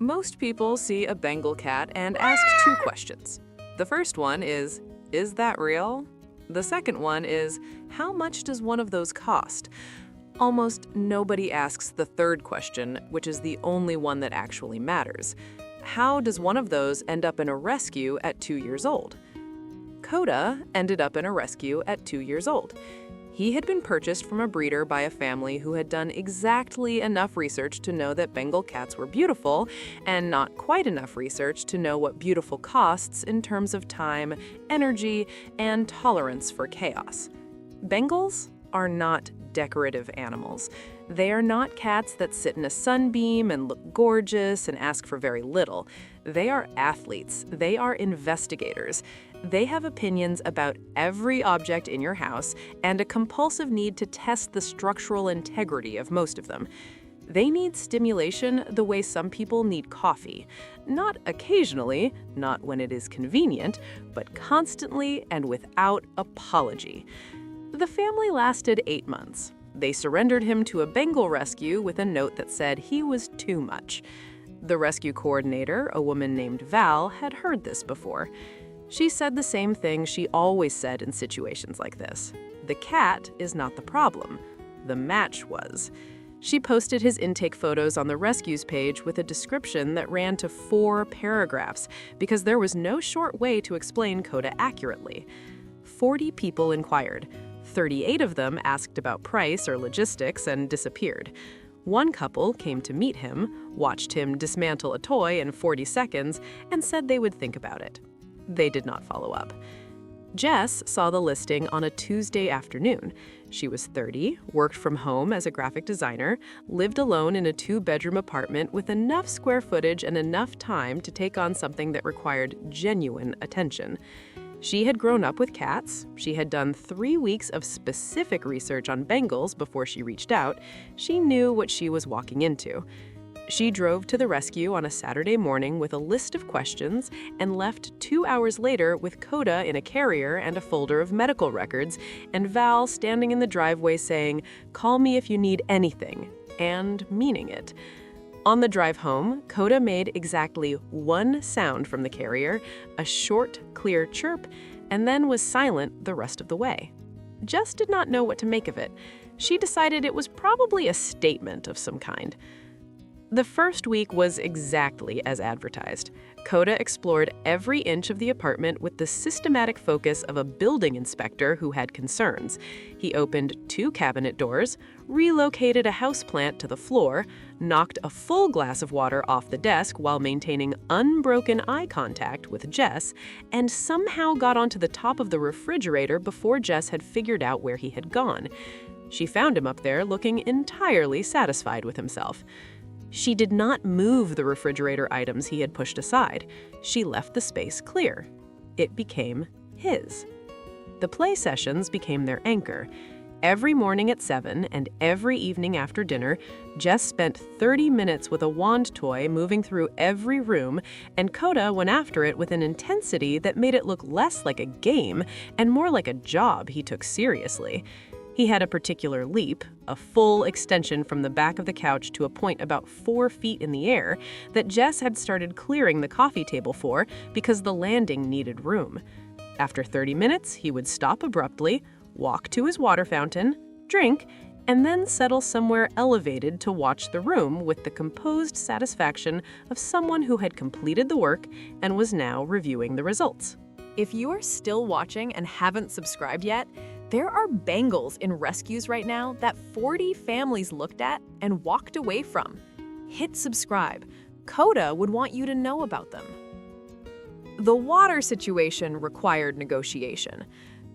Most people see a Bengal cat and ask two questions. The first one is that real? The second one is, how much does one of those cost? Almost nobody asks the third question, which is the only one that actually matters. How does one of those end up in a rescue at 2 years old? Coda ended up in a rescue at 2 years old. He had been purchased from a breeder by a family who had done exactly enough research to know that Bengal cats were beautiful, and not quite enough research to know what beautiful costs in terms of time, energy, and tolerance for chaos. Bengals are not decorative animals. They are not cats that sit in a sunbeam and look gorgeous and ask for very little. They are athletes. They are investigators. They have opinions about every object in your house and a compulsive need to test the structural integrity of most of them. They need stimulation the way some people need coffee. Not occasionally, not when it is convenient, but constantly and without apology. The family lasted 8 months. They surrendered him to a Bengal rescue with a note that said he was too much. The rescue coordinator, a woman named Val, had heard this before. She said the same thing she always said in situations like this. The cat is not the problem. The match was. She posted his intake photos on the rescues page with a description that ran to 4 paragraphs because there was no short way to explain Coda accurately. 40 people inquired. 38 of them asked about price or logistics and disappeared. One couple came to meet him, watched him dismantle a toy in 40 seconds, and said they would think about it. They did not follow up. Jess saw the listing on a Tuesday afternoon. She was 30, worked from home as a graphic designer, lived alone in a 2-bedroom apartment with enough square footage and enough time to take on something that required genuine attention. She had grown up with cats. She had done 3 weeks of specific research on Bengals before she reached out. She knew what she was walking into. She drove to the rescue on a Saturday morning with a list of questions and left 2 hours later with Coda in a carrier and a folder of medical records, and Val standing in the driveway saying, "Call me if you need anything," and meaning it. On the drive home, Coda made exactly one sound from the carrier, a short, clear chirp, and then was silent the rest of the way. Jess did not know what to make of it. She decided it was probably a statement of some kind. The first week was exactly as advertised. Coda explored every inch of the apartment with the systematic focus of a building inspector who had concerns. He opened 2 cabinet doors, relocated a houseplant to the floor, knocked a full glass of water off the desk while maintaining unbroken eye contact with Jess, and somehow got onto the top of the refrigerator before Jess had figured out where he had gone. She found him up there looking entirely satisfied with himself. She did not move the refrigerator items he had pushed aside. She left the space clear. It became his. The play sessions became their anchor. Every morning at 7 and every evening after dinner, Jess spent 30 minutes with a wand toy moving through every room, and Coda went after it with an intensity that made it look less like a game and more like a job he took seriously. He had a particular leap, a full extension from the back of the couch to a point about 4 feet in the air, that Jess had started clearing the coffee table for because the landing needed room. After 30 minutes, he would stop abruptly, walk to his water fountain, drink, and then settle somewhere elevated to watch the room with the composed satisfaction of someone who had completed the work and was now reviewing the results. If you are still watching and haven't subscribed yet, there are Bengals in rescues right now that 40 families looked at and walked away from. Hit subscribe. Coda would want you to know about them. The water situation required negotiation.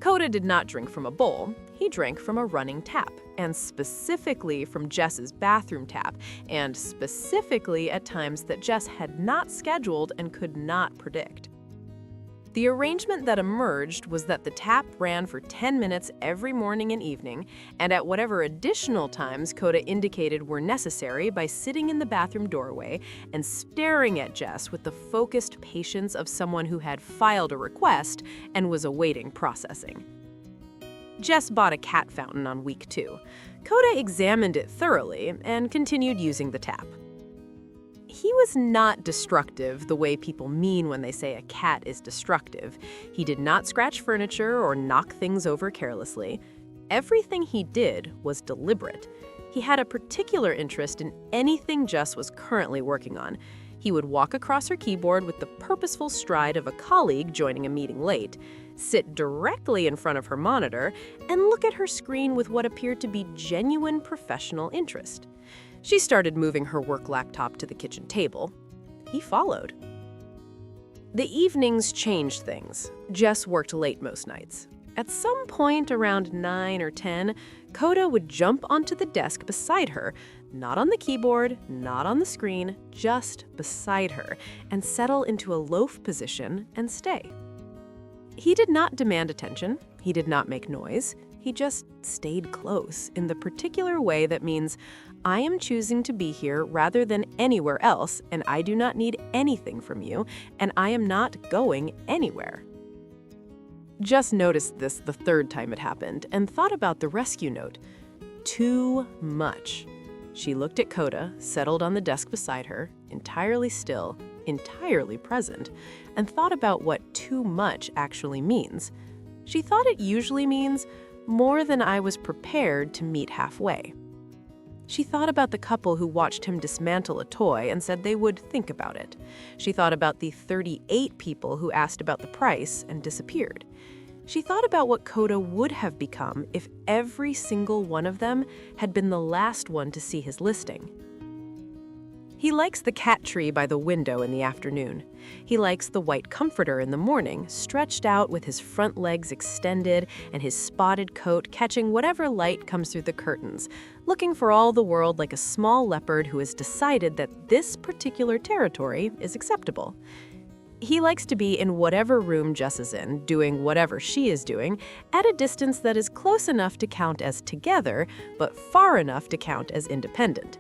Coda did not drink from a bowl. He drank from a running tap, and specifically from Jess's bathroom tap, and specifically at times that Jess had not scheduled and could not predict. The arrangement that emerged was that the tap ran for 10 minutes every morning and evening, and at whatever additional times Coda indicated were necessary by sitting in the bathroom doorway and staring at Jess with the focused patience of someone who had filed a request and was awaiting processing. Jess bought a cat fountain on week 2. Coda examined it thoroughly and continued using the tap. He was not destructive the way people mean when they say a cat is destructive. He did not scratch furniture or knock things over carelessly. Everything he did was deliberate. He had a particular interest in anything Jess was currently working on. He would walk across her keyboard with the purposeful stride of a colleague joining a meeting late, sit directly in front of her monitor, and look at her screen with what appeared to be genuine professional interest. She started moving her work laptop to the kitchen table. He followed. The evenings changed things. Jess worked late most nights. At some point around 9 or 10, Coda would jump onto the desk beside her, not on the keyboard, not on the screen, just beside her, and settle into a loaf position and stay. He did not demand attention. He did not make noise. He just stayed close in the particular way that means, I am choosing to be here rather than anywhere else, and I do not need anything from you, and I am not going anywhere. Jess noticed this the third time it happened and thought about the rescue note. Too much. She looked at Coda, settled on the desk beside her, entirely still, entirely present, and thought about what too much actually means. She thought it usually means more than I was prepared to meet halfway. She thought about the couple who watched him dismantle a toy and said they would think about it. She thought about the 38 people who asked about the price and disappeared. She thought about what Coda would have become if every single one of them had been the last one to see his listing. He likes the cat tree by the window in the afternoon. He likes the white comforter in the morning, stretched out with his front legs extended and his spotted coat catching whatever light comes through the curtains, looking for all the world like a small leopard who has decided that this particular territory is acceptable. He likes to be in whatever room Jess is in, doing whatever she is doing, at a distance that is close enough to count as together, but far enough to count as independent.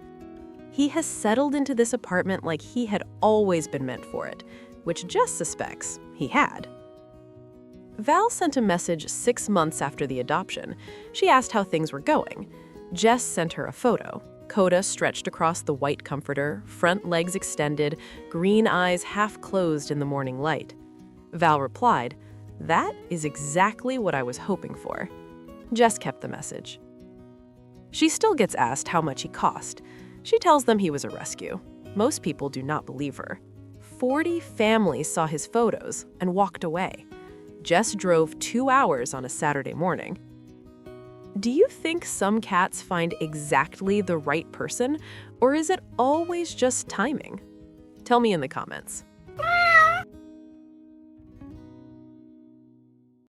He has settled into this apartment like he had always been meant for it, which Jess suspects he had. Val sent a message 6 months after the adoption. She asked how things were going. Jess sent her a photo. Coda stretched across the white comforter, front legs extended, green eyes half closed in the morning light. Val replied, "That is exactly what I was hoping for." Jess kept the message. She still gets asked how much he cost. She tells them he was a rescue. Most people do not believe her. 40 families saw his photos and walked away. Jess drove 2 hours on a Saturday morning. Do you think some cats find exactly the right person, or is it always just timing? Tell me in the comments.